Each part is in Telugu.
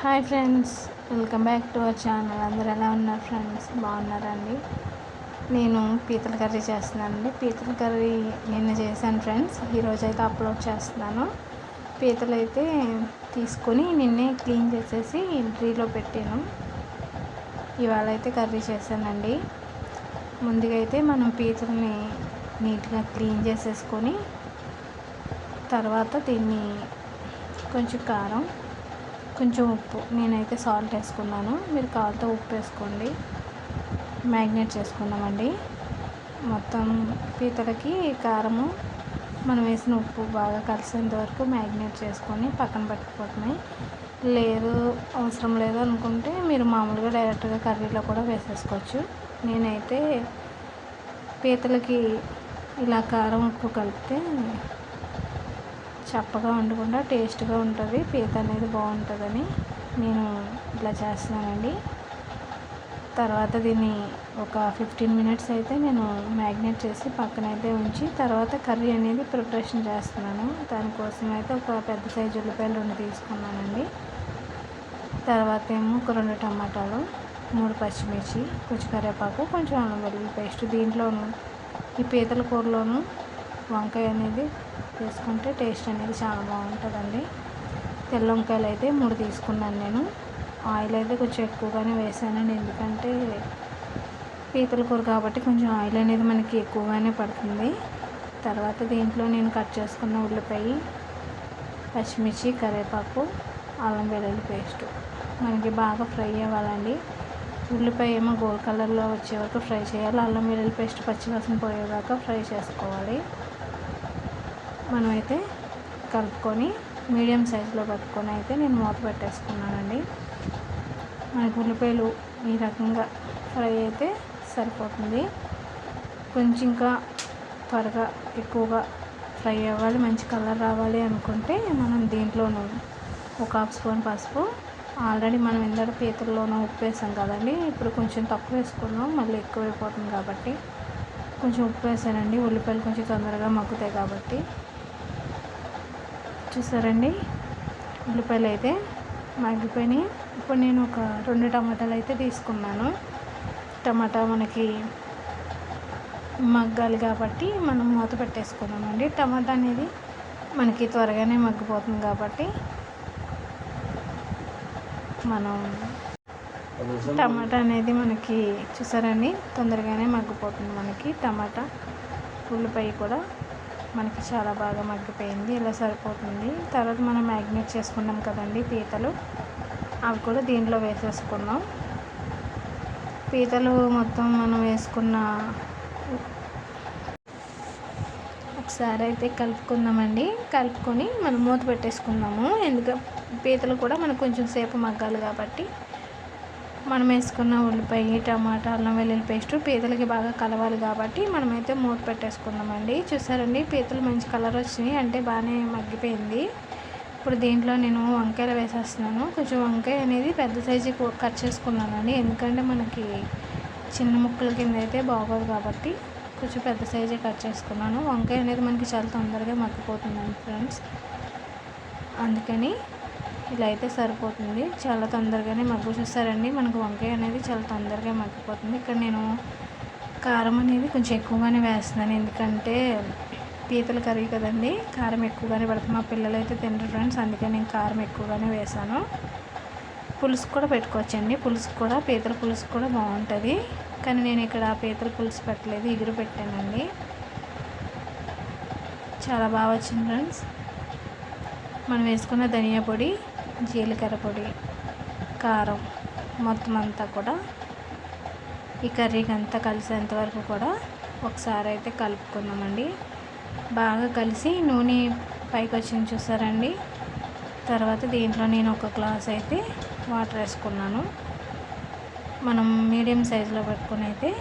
Hi friends, welcome back to our channel. అందరూ ఎలా ఉన్నారు ఫ్రెండ్స్? బాగున్నారండి. నేను పీతల కర్రీ చేస్తున్నానండి. పీతల కర్రీ నిన్న చేశాను ఫ్రెండ్స్. ఈరోజు అయితే అప్లోడ్ చేస్తున్నాను. పీతలు అయితే తీసుకొని నిన్నే క్లీన్ చేసేసి ట్రీలో పెట్టాను. ఇవాళ అయితే కర్రీ చేశానండి. ముందుగా అయితే మనం పీతల్ని నీట్గా క్లీన్ చేసేసుకొని తర్వాత దీన్ని కొంచెం కారం, కొంచెం ఉప్పు, నేనైతే సాల్ట్ వేసుకున్నాను, మీరు కావాలంటే ఉప్పు వేసుకోండి. మ్యాగ్నేట్ చేసుకున్నామండి. మొత్తం పీతలకి కారము మనం వేసిన ఉప్పు బాగా కలిసేంత వరకు మ్యాగ్నేట్ చేసుకొని పక్కన పెట్టుకోవటమే. లేదు అవసరం లేదు అనుకుంటే మీరు మామూలుగా డైరెక్ట్గా కర్రీలో కూడా వేసేసుకోవచ్చు. నేనైతే పీతలకి ఇలా కారం ఉప్పు కలిపితే చప్పగా ఉండకుండా టేస్ట్గా ఉంటుంది, పీత అనేది బాగుంటుందని నేను ఇట్లా చేస్తున్నానండి. తర్వాత దీన్ని ఒక 15 మినిట్స్ అయితే నేను మ్యాగ్నేట్ చేసి పక్కనైతే ఉంచి తర్వాత కర్రీ అనేది ప్రిపరేషన్ చేస్తున్నాను. దానికోసం అయితే ఒక పెద్ద సైజు ఉల్లిపాయలు 2 తీసుకున్నానండి. తర్వాత ఏమో ఒక 2 టమాటాలు, 3 పచ్చిమిర్చి, కొంచెం కరివేపాకు, కొంచెం అల్లం వెల్లుల్లి పేస్ట్. దీంట్లోనూ ఈ పీతల కూరలోనూ వంకాయ అనేది వేసుకుంటే టేస్ట్ అనేది చాలా బాగుంటుందండి. తెల్ల వంకాయలు అయితే 3 తీసుకున్నాను నేను. ఆయిల్ అయితే కొంచెం ఎక్కువగానే వేసానండి, ఎందుకంటే పీతల కూర కాబట్టి కొంచెం ఆయిల్ అనేది మనకి ఎక్కువగానే పడుతుంది. తర్వాత దీంట్లో నేను కట్ చేసుకున్న ఉల్లిపాయ, పచ్చిమిర్చి, కరివేపాకు, అల్లం వెల్లుల్లి పేస్ట్ మనకి బాగా ఫ్రై అవ్వాలండి. ఉల్లిపాయ ఏమో గోల్డ్ కలర్లో వచ్చే వరకు ఫ్రై చేయాలి. అల్లం వెల్లుల్లి పేస్ట్ పచ్చివాసన పోయేదాకా ఫ్రై చేసుకోవాలి. మనమైతే కలుపుకొని మీడియం సైజులో పెట్టుకొని అయితే నేను మూత పెట్టేసుకున్నానండి. మనకు ఉల్లిపాయలు ఈ రకంగా ఫ్రై అయితే సరిపోతుంది. కొంచెం ఇంకా త్వరగా ఎక్కువగా ఫ్రై అవ్వాలి, మంచి కలర్ రావాలి అనుకుంటే మనం దీంట్లోనూ ఒక 1/2 స్పూన్ పసుపు, ఆల్రెడీ మనం ఇందాక పీతల్లోనూ ఉప్పు వేసాం కదండి, ఇప్పుడు కొంచెం తక్కువ వేసుకున్నాం, మళ్ళీ ఎక్కువైపోతుంది కాబట్టి కొంచెం ఉప్పు వేసానండి. ఉల్లిపాయలు కొంచెం తొందరగా మగ్గుతాయి కాబట్టి. చూసారండి, ఉల్లిపాయలు అయితే మగ్గిపోయినాయి. ఇప్పుడు నేను ఒక 2 టమాటాలు అయితే తీసుకున్నాను. టమాటా మనకి మగ్గాలి కాబట్టి మనం మూత పెట్టేసుకున్నామండి. టమాటా అనేది మనకి త్వరగానే మగ్గిపోతుంది కాబట్టి మనం టమాటా అనేది మనకి చూసారండి తొందరగానే మగ్గిపోతుంది మనకి టమాటా. ఉల్లిపాయ కూడా మనకి చాలా బాగా మగ్గిపోయింది, ఇలా సరిపోతుంది. తర్వాత మనం మ్యాగ్నేట్ చేసుకున్నాం కదండి పీతలు, అవి కూడా దీంట్లో వేసేసుకున్నాం. పీతలు మొత్తం మనం వేసుకున్న ఒకసారి అయితే కలుపుకుందామండి. కలుపుకొని మనం మూత పెట్టేసుకుందాము. ఎందుకంటే పీతలు కూడా మనకు కొంచెం సేపు మగ్గాలి కాబట్టి మనం వేసుకున్న ఉల్లిపాయ, టమాటా, అల్లం వెల్లుల్లి పేస్ట్ పీతలకి బాగా కలవాలి కాబట్టి మనమైతే మూత పెట్టేసుకుందామండి. చూసారండి, పీతలు మంచి కలర్ వచ్చినాయి, అంటే బాగానే మగ్గిపోయింది. ఇప్పుడు దీంట్లో నేను వంకాయలు వేసేస్తున్నాను. కొంచెం వంకాయ అనేది పెద్ద సైజు కట్ చేసుకున్నానండి, ఎందుకంటే మనకి చిన్న ముక్కల కింద అయితే బాగోదు కాబట్టి కొంచెం పెద్ద సైజే కట్ చేసుకున్నాను. వంకాయ అనేది మనకి చాలా తొందరగా మగ్గిపోతుందండి ఫ్రెండ్స్, అందుకని ఇలా అయితే సరిపోతుంది. చాలా తొందరగానే మగ్గు. చూస్తారండి, మనకు వంకాయ అనేది చాలా తొందరగా మగ్గిపోతుంది. ఇక్కడ నేను కారం అనేది కొంచెం ఎక్కువగానే వేస్తున్నాను, ఎందుకంటే పీతల కర్రీ కదండి, కారం ఎక్కువగానే పడుతుంది. మా పిల్లలు అయితే తినరు ఫ్రెండ్స్, అందుకే నేను కారం ఎక్కువగానే వేసాను. పులుసు కూడా పెట్టుకోవచ్చండి, పులుసు కూడా పీతల పులుసు కూడా బాగుంటుంది. కానీ నేను ఇక్కడ పీతల పులుసు పెట్టలేదు, ఇగురు పెట్టానండి. చాలా బాగా వచ్చింది ఫ్రెండ్స్. మనం వేసుకున్న ధనియా పొడి, జీలకర్ర పొడి, కారం మొత్తం అంతా కూడా ఈ కర్రీకి అంతా కలిసేంత వరకు కూడా ఒకసారి అయితే కలుపుకుందామండి. బాగా కలిసి నూనె పైకి వచ్చింది చూసారండి. తర్వాత దీంట్లో నేను ఒక గ్లాస్ అయితే వాటర్ వేసుకున్నాను. మనం మీడియం సైజులో పెట్టుకుని అయితే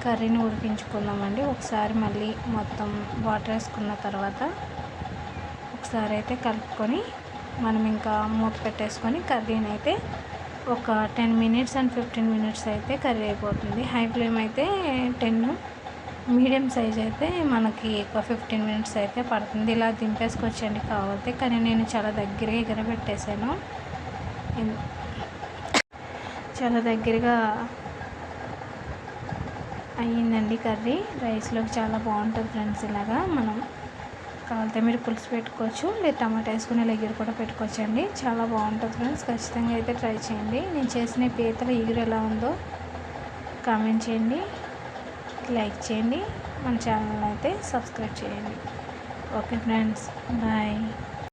కర్రీని ఉడికించుకుందామండి. ఒకసారి మళ్ళీ మొత్తం వాటర్ వేసుకున్న తర్వాత ఒకసారి అయితే కలుపుకొని మనం ఇంకా మూత పెట్టేసుకొని కర్రీని అయితే ఒక 10 మినిట్స్ అండ్ 15 మినిట్స్ అయితే కర్రీ అయిపోతుంది. హై ఫ్లేమ్ అయితే 10, మీడియం సైజ్ అయితే మనకి ఒక 15 మినిట్స్ అయితే పడుతుంది. ఇలా దింపేసుకొచ్చండి కావాలంటే, కానీ నేను చాలా దగ్గరగా ఎగరబెట్టేసాను, చాలా దగ్గరగా అయ్యిందండి కర్రీ. రైస్లోకి చాలా బాగుంటుంది ఫ్రెండ్స్. ఇలాగా మనం కావాలితే మీరు పులుసు పెట్టుకోవచ్చు, లేదా టమాటా వేసుకుని ఇలా ఎగురు కూడా పెట్టుకోవచ్చండి. చాలా బాగుంటుంది ఫ్రెండ్స్. ఖచ్చితంగా అయితే ట్రై చేయండి. నేను చేసిన పీతల ఎగురు ఎలా ఉందో కామెంట్ చేయండి, లైక్ చేయండి, మన ఛానల్ అయితే సబ్స్క్రైబ్ చేయండి. Okay friends, bye.